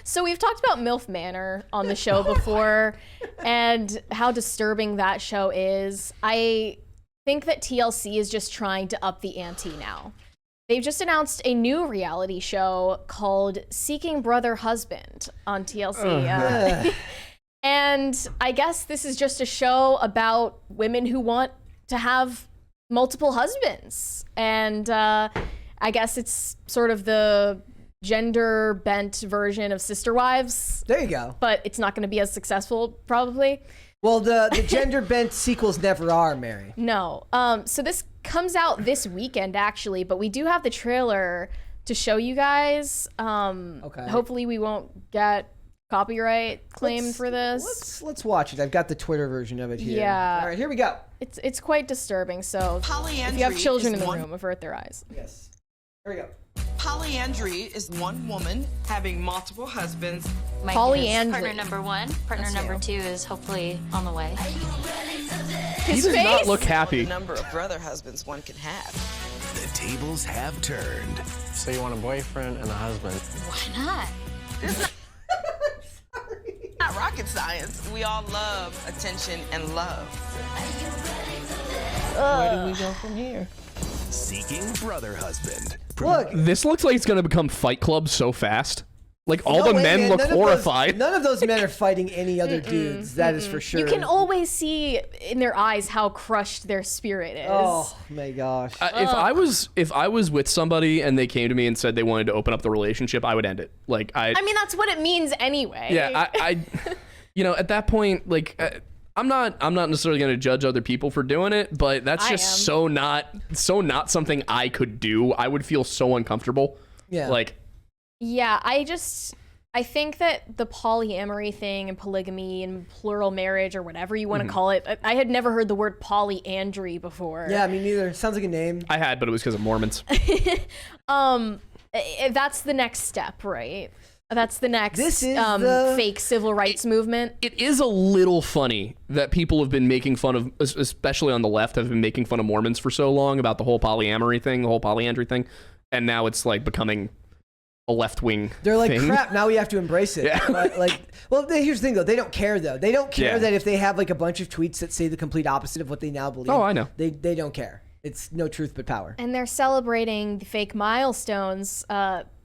So we've talked about MILF Manor on the show before and how disturbing that show is. I think that TLC is just trying to up the ante now. They've just announced a new reality show called Seeking Brother Husband on TLC. And I guess this is just a show about women who want to have multiple husbands. And I guess it's sort of the gender bent version of Sister Wives. There you go. But it's not going to be as successful, probably. Well, the gender bent sequels never are, Mary. No. So this comes out this weekend, actually, but we do have the trailer to show you guys. Okay. Hopefully we won't get copyright claimed for this. Let's watch it. I've got the Twitter version of it here. Yeah. All right, here we go. It's quite disturbing. So if you have children in the room, avert their eyes. Yes. Here we go. Polyandry is one woman having multiple husbands. Polyandry. Partner number one. Partner number two is hopefully on the way. His He does face? not look happy. The number of brother husbands one can have. The tables have turned. So you want a boyfriend and a husband? Why not? It's not rocket science. We all love attention and love. Where do we go from here? Seeking Brother Husband. Look. This looks like it's going to become Fight Club so fast. Like, all the men look horrified. None of those men are fighting any other dudes. That is for sure. You can always see in their eyes how crushed their spirit is. Oh my gosh. If I was with somebody and they came to me and said they wanted to open up the relationship, I would end it. Like I mean, that's what it means anyway. Yeah, I you know, at that point, like I'm not necessarily going to judge other people for doing it, but that's just so not something I could do. I would feel so uncomfortable. Yeah. Like, yeah, I think that the polyamory thing and polygamy and plural marriage or whatever you want to call it, I had never heard the word polyandry before. Yeah, me neither. Sounds like a name. I had, but it was because of Mormons. That's the next step, right? That's the next This is the fake civil rights movement. It is a little funny that people have been making fun of, especially on the left, have been making fun of Mormons for so long about the whole polyamory thing, the whole polyandry thing, and now it's like becoming a left-wing They're like, thing. crap, now we have to embrace it. Yeah. Well, here's the thing, though. They don't care, though. They don't care that if they have, like, a bunch of tweets that say the complete opposite of what they now believe. Oh, I know. They don't care. It's no truth but power. And they're celebrating the fake milestones.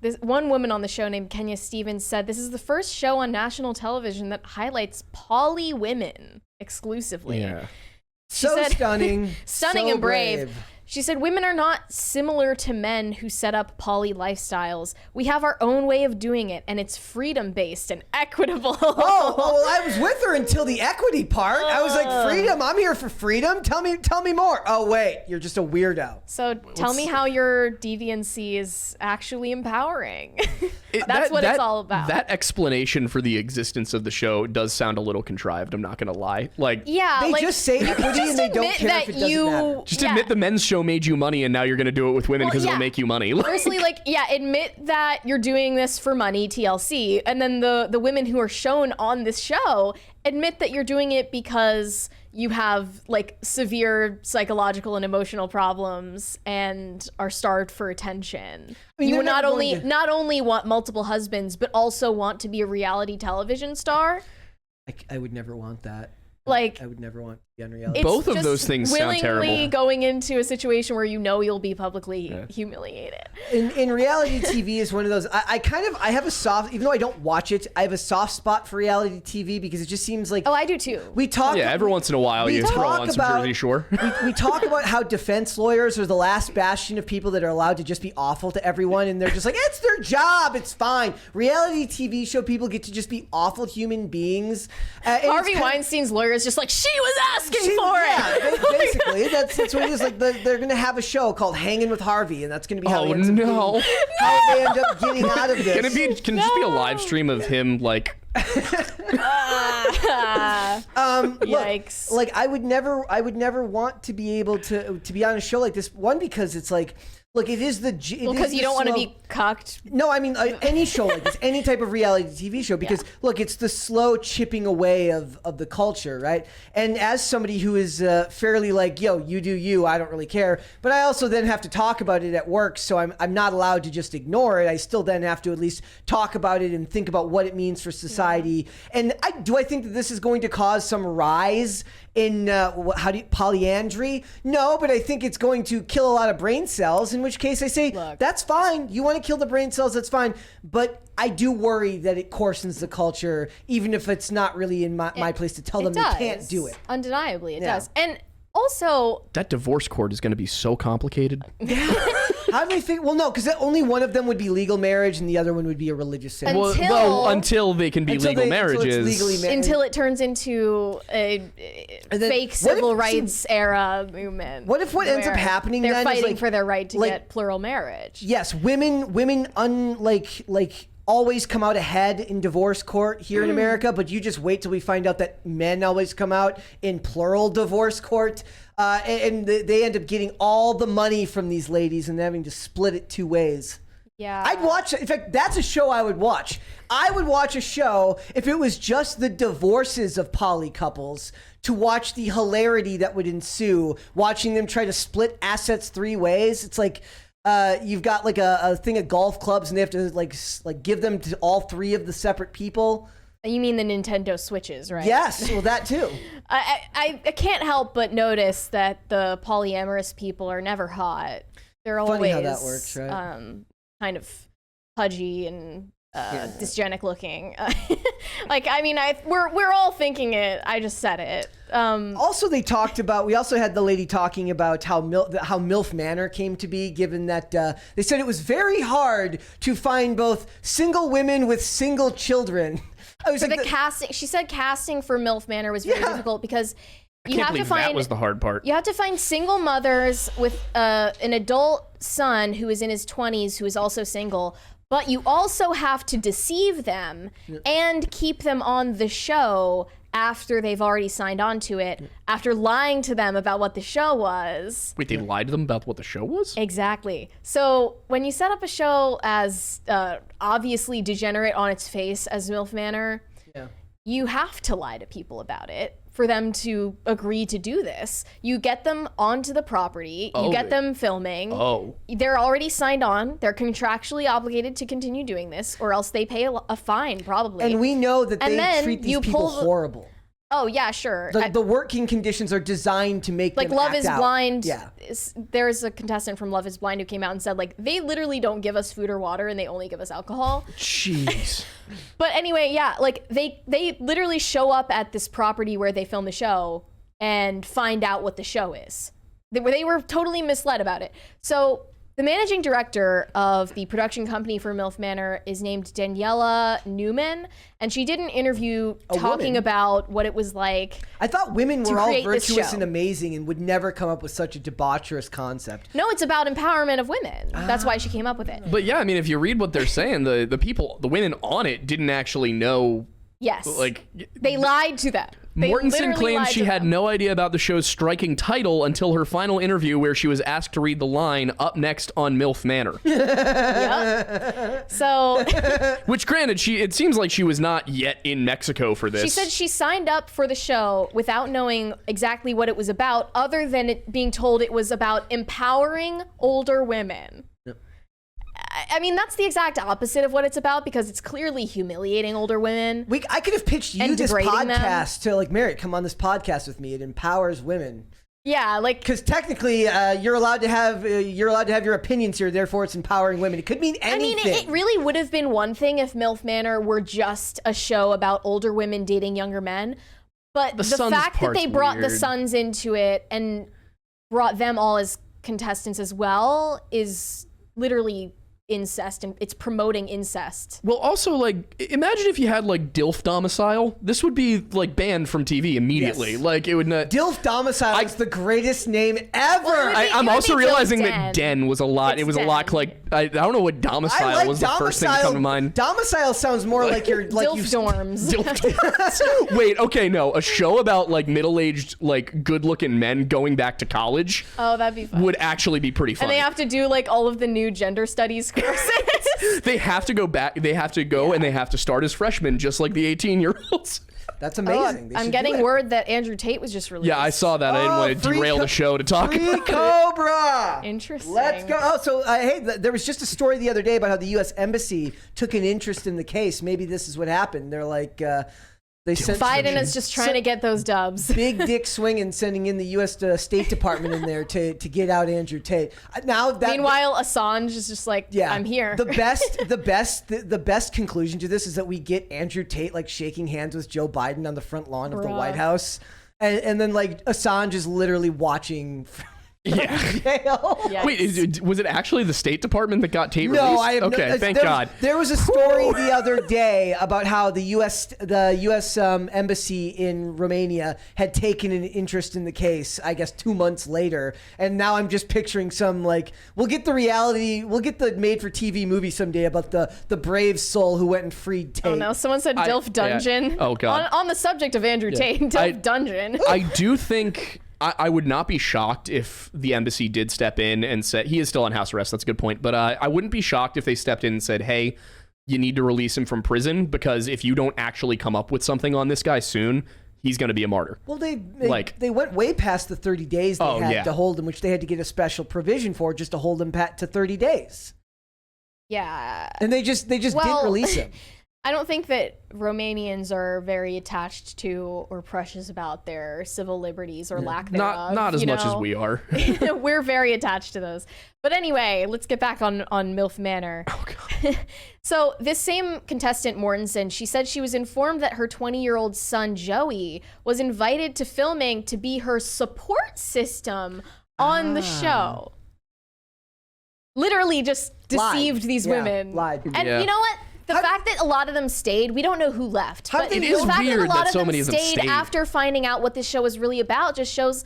This one woman on the show named Kenya Stevens said, "This is the first show on national television that highlights poly women exclusively." Yeah. She So said, stunning. stunning so and brave. She said, "Women are not similar to men who set up poly lifestyles. We have our own way of doing it, and it's freedom-based and equitable." Oh, well, I was with her until the equity part. I was like, freedom? I'm here for freedom? Tell me more. Oh, wait, you're just a weirdo. So tell me how your deviancy is actually empowering. That's what it's all about. That explanation for the existence of the show does sound a little contrived, I'm not going to lie. Like, yeah, They like, just say equity and they don't admit care if that it doesn't matter. just admit the men's show made you money and now you're going to do it with women because it'll make you money. Firstly, admit that you're doing this for money, TLC, and then the women who are shown on this show admit that you're doing it because you have like severe psychological and emotional problems and are starved for attention. I mean, You they're not not only want multiple husbands, but also want to be a reality television star. I would never want that. Like, I would never want to be on reality. it's Both of just those things sound willingly terrible. going into a situation where you know you'll be publicly humiliated. In reality TV is one of those. I have a soft, even though I don't watch it, I have a soft spot for reality TV because it just seems like. Oh, I do too. We talk. Yeah, every once in a while we you throw talk on some about- Jersey Shore. we talk about how defense lawyers are the last bastion of people that are allowed to just be awful to everyone, and they're just like, it's their job, it's fine. Reality TV show people get to just be awful human beings. And Harvey it's kind of- Weinstein's lawyer is just like, she was asking for yeah, it. basically, that's what it is. Like they're gonna have a show called Hanging with Harvey, and that's gonna be how Oh, they end up no. getting- how they end up getting out of this. Can it just be a live stream of him like Yikes. Look, like I would never want to be able to be on a show like this. One, because it's like Look, it is the because you don't want to be cucked. No, I mean any show like this, any type of reality TV show, because look, it's the slow chipping away of the culture, right? And as somebody who is fairly like, yo, you do you, I don't really care, but I also then have to talk about it at work, so I'm not allowed to just ignore it. I still then have to at least talk about it and think about what it means for society. And I think that this is going to cause some rise in polyandry? No, but I think it's going to kill a lot of brain cells, in which case I say, look, that's fine. You want to kill the brain cells, that's fine. But I do worry that it coarsens the culture, even if it's not really in my place to tell them they can't do it. Undeniably, it does. And also, that divorce court is going to be so complicated. How do they think? Well, no, because only one of them would be legal marriage and the other one would be a religious ceremony. Until they can be legal marriages. Until it turns into a fake civil rights era movement. What if what ends up happening they're then fighting is like, for their right to get plural marriage? Yes, women always come out ahead in divorce court here in America, but you just wait till we find out that men always come out in plural divorce court, and they end up getting all the money from these ladies and having to split it two ways. Yeah. I'd watch, in fact, that's a show I would watch. I would watch a show if it was just the divorces of poly couples, to watch the hilarity that would ensue, watching them try to split assets three ways. It's like, you've got like a thing of golf clubs and they have to like give them to all three of the separate people. You mean the Nintendo Switches, right? Yes, well that too. I can't help but notice that the polyamorous people are never hot. They're always funny how that works, right? Kind of pudgy and dysgenic looking. We're all thinking it. I just said it. Also, we also had the lady talking about how MILF Manor came to be, given that they said it was very hard to find both single women with single children. Casting, she said casting for MILF Manor was very difficult because you have to find, that was the hard part. You have to find single mothers with an adult son who is in his 20s who is also single. But you also have to deceive them and keep them on the show after they've already signed on to it, after lying to them about what the show was. Wait, they lied to them about what the show was? Exactly. So when you set up a show as obviously degenerate on its face as MILF Manor, you have to lie to people about it for them to agree to do this. You get them onto the property, you get them filming. They're already signed on, they're contractually obligated to continue doing this, or else they pay a fine, probably. And we know that they treat these people horrible. Oh, yeah, sure. The working conditions are designed to make them act out. Love is Blind. Yeah. There's a contestant from Love is Blind who came out and said, like, they literally don't give us food or water and they only give us alcohol. Jeez. But anyway, yeah, like, they literally show up at this property where they film the show and find out what the show is. They were totally misled about it. So the managing director of the production company for MILF Manor is named Daniela Newman, and she did an interview talking about what it was like. I thought women were all virtuous and amazing and would never come up with such a debaucherous concept. No, it's about empowerment of women. That's why she came up with it. But yeah, I mean, if you read what they're saying, the women on it didn't actually know. Yes. Like, they lied to them. Mortensen claims she had no idea about the show's striking title until her final interview, where she was asked to read the line, "Up next on MILF Manor." Yep. So, which, granted, it seems like she was not yet in Mexico for this. She said she signed up for the show without knowing exactly what it was about, other than it being told it was about empowering older women. I mean, that's the exact opposite of what it's about, because it's clearly humiliating older women. I could have pitched you this podcast to, like, Mary, come on this podcast with me. It empowers women. Yeah, like, because technically, you're allowed to have your opinions here. Therefore, it's empowering women. It could mean anything. I mean, it really would have been one thing if MILF Manor were just a show about older women dating younger men. But the fact that they brought the sons into it and brought them all as contestants as well is literally incest and it's promoting incest. Well, also, like, imagine if you had, like, DILF domicile. This would be, like, banned from TV immediately. Yes. Like, it would not... DILF domicile is the greatest name ever. Well, I'm also would be realizing DILF that den. Den was a lot. It's It was a lot den. like... I don't know what domicile was the first thing to come to mind. Domicile sounds more like you're... Like DILF dorms. DILF. Wait, okay, no. A show about, like, middle-aged, like, good-looking men going back to college Oh, that'd be fun. would actually be pretty And funny. they have to do like all of the new gender studies courses. They have to go back. They have to go and they have to start as freshmen, just like the 18-year-olds. That's amazing. They I'm should getting do it. word that Andrew Tate was just released. Yeah, I saw that. I didn't want to free derail the show to talk Free about it. Cobra. Interesting. Let's go. Oh, so hey, there was just a story the other day about how the U.S. Embassy took an interest in the case. Maybe this is what happened. They're like, they sent Biden is just trying to get those dubs. big dick swinging, sending in the U.S. State Department in there to get out Andrew Tate. Now that Meanwhile, Assange is just like, yeah, I'm here. The best conclusion to this is that we get Andrew Tate like shaking hands with Joe Biden on the front lawn of the Bruh. White House, and then like Assange is literally watching. Yeah. Jail. Yes. Wait, was it actually the State Department that got Tate released? No, I have okay, no, thank there God. there was a story the other day about how the U.S. Embassy in Romania had taken an interest in the case. I guess 2 months later, and now I'm just picturing some like we'll get the made-for-TV movie someday about the brave soul who went and freed Tate. Oh no, someone said DILF Dungeon. Yeah. Oh, God. On the subject of Andrew Tate, DILF Dungeon. I do think I would not be shocked if the embassy did step in and said he is still on house arrest. That's a good point. But I wouldn't be shocked if they stepped in and said, hey, you need to release him from prison because if you don't actually come up with something on this guy soon, he's going to be a martyr. Well, they went way past the 30 days they had to hold him, which they had to get a special provision for just to hold him to 30 days. Yeah. And they just didn't release him. I don't think that Romanians are very attached to or precious about their civil liberties or lack thereof. Not as much as we are. We're very attached to those. But anyway, let's get back on MILF Manor. Oh, God. So this same contestant, Mortensen, she said she was informed that her 20-year-old son, Joey, was invited to filming to be her support system on the show. Literally just deceived these women. Lied. And you know what? The fact that a lot of them stayed, we don't know who left. But It the is fact weird that a lot that so of them many of them stayed. after finding out what this show is really about just shows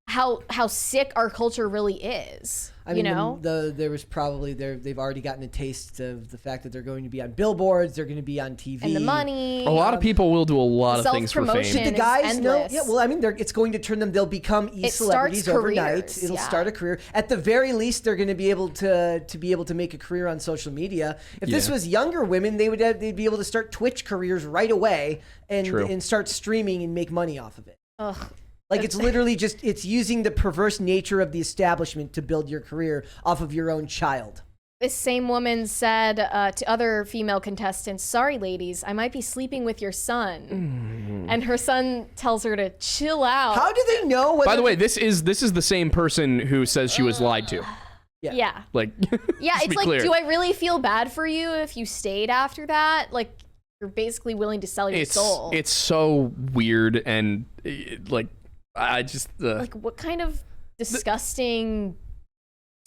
how sick our culture really is. I mean, you know? there was probably they've already gotten a taste of the fact that they're going to be on billboards, they're going to be on TV, And the money. A lot of people will do a lot of things for self-promotion. fame. The guys is know, endless. yeah. Well, I mean, it's going to turn them. They'll become celebrities starts overnight. careers, It'll yeah. start a career. At the very least, they're going to be able to make a career on social media. If this Yeah. was younger women, they'd be able to start Twitch careers right away True. and start streaming and make money off of it. Ugh. Like it's literally just it's using the perverse nature of the establishment to build your career off of your own child. This same woman said to other female contestants, "Sorry, ladies, I might be sleeping with your son." And her son tells her to chill out. How do they know? Whether By the way, this is the same person who says she was lied to. Yeah. Like, Yeah, just it's be like, clear. do I really feel bad for you if you stayed after that? Like, you're basically willing to sell your soul. It's so weird and like I just like, what kind of disgusting,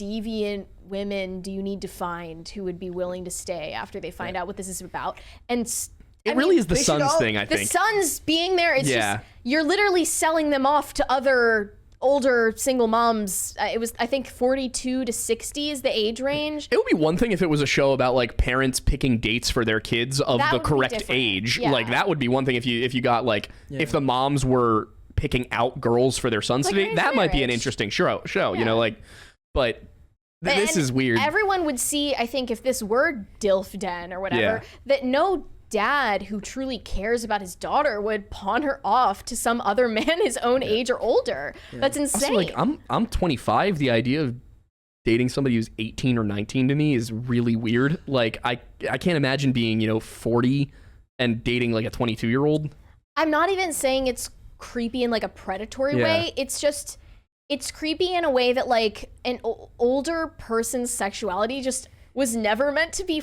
deviant women do you need to find who would be willing to stay after they find out what this is about? And it really is the they should son's all- thing, I the think. sons being there is Yeah. just, you're literally selling them off to other older single moms. It was, I think, 42 to 60 is the age range. It would be one thing if it was a show about like parents picking dates for their kids of That the would be correct different. age. Yeah. Like that would be one thing if you got like if the moms were picking out girls for their sons Like to date. arranged That might be an marriage. interesting show, you know, like but this And is weird. Everyone would see, I think, if this were DILF Den or whatever, Yeah. that no dad who truly cares about his daughter would pawn her off to some other man his own age or older. That's insane. Also, like I'm 25. The idea of dating somebody who's 18 or 19 to me is really weird. Like I can't imagine being 40 and dating like a 22-year-old. I'm not even saying it's creepy in like a predatory Yeah. way. It's just, it's creepy in a way that like an older person's sexuality just was never meant to be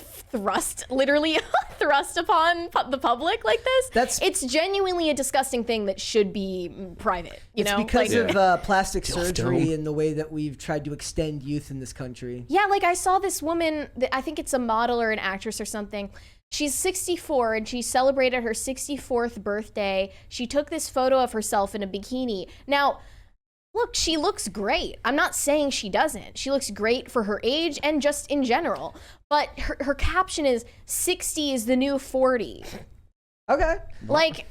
literally thrust upon the public like this. It's genuinely a disgusting thing that should be private. It's because of plastic surgery and the way that we've tried to extend youth in this country. Yeah, like I saw this woman, I think it's a model or an actress or something. She's 64 and she celebrated her 64th birthday. She took this photo of herself in a bikini. Now, look, she looks great. I'm not saying she doesn't. She looks great for her age and just in general. But her caption is 60 is the new 40. Okay. Like,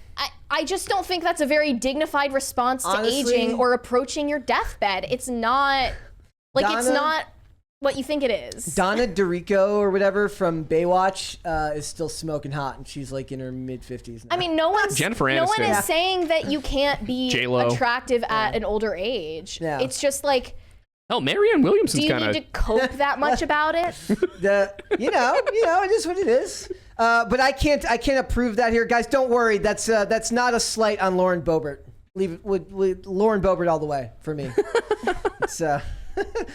I just don't think that's a very dignified response to aging or approaching your deathbed. It's not, like, it's not what you think it is. Donna DeRico or whatever from Baywatch is still smoking hot, and she's like in her mid-50s now. I mean, no one is saying that you can't be J-Lo. attractive at an older age. Yeah. It's just like, oh, Marianne Williamson's kind of. Do you need to cope that much about it? You know, it is what it is. But I can't approve that here, guys. Don't worry, that's not a slight on Lauren Boebert. Leave it with Lauren Boebert all the way for me. It's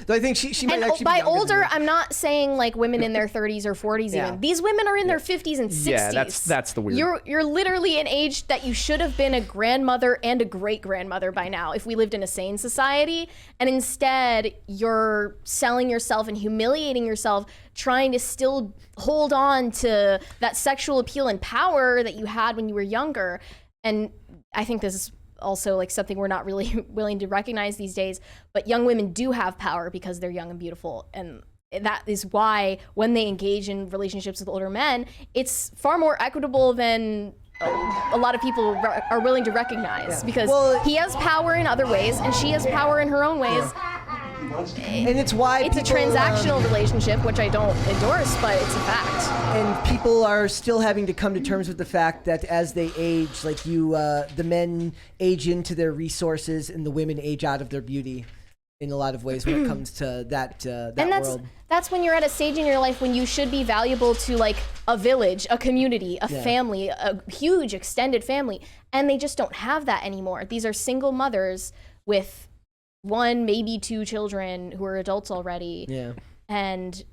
though I think she might actually by be younger older, than me. I'm not saying like women in their 30s or 40s Yeah. even. These women are in their 50s and 60s. Yeah, that's the weird. You're literally an age that you should have been a grandmother and a great grandmother by now if we lived in a sane society, and instead you're selling yourself and humiliating yourself trying to still hold on to that sexual appeal and power that you had when you were younger. And I think this is also like something we're not really willing to recognize these days, but young women do have power because they're young and beautiful, and that is why when they engage in relationships with older men, it's far more equitable than a lot of people are willing to recognize, because he has power in other ways and she has power in her own ways. And it's why it's a transactional relationship, which I don't endorse, but it's a fact. And people are still having to come to terms with the fact that as they age, like the men age into their resources and the women age out of their beauty in a lot of ways when it comes to that world. That's when you're at a stage in your life when you should be valuable to like a village, a community, a family, a huge extended family, and they just don't have that anymore. These are single mothers with 1, maybe 2 children who are adults already. Yeah. And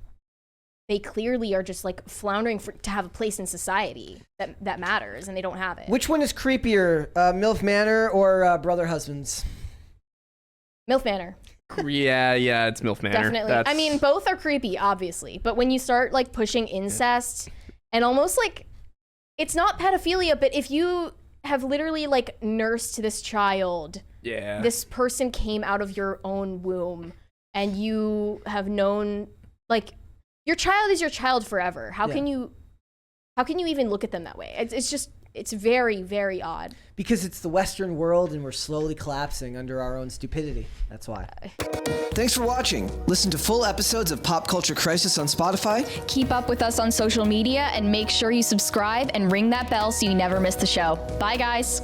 they clearly are just like floundering to have a place in society that matters, and they don't have it. Which one is creepier, MILF Manor or Brother Husbands? MILF Manor. Yeah, it's MILF Manor. Definitely. I mean, both are creepy, obviously, but when you start like pushing incest and almost like, it's not pedophilia, but if you have literally like nursed this child, this person came out of your own womb, and you have known, like, your child is your child forever. How can you even look at them that way? It's very, very odd. Because it's the Western world and we're slowly collapsing under our own stupidity. That's why. Thanks for watching. Listen to full episodes of Pop Culture Crisis on Spotify. Keep up with us on social media and make sure you subscribe and ring that bell so you never miss the show. Bye, guys.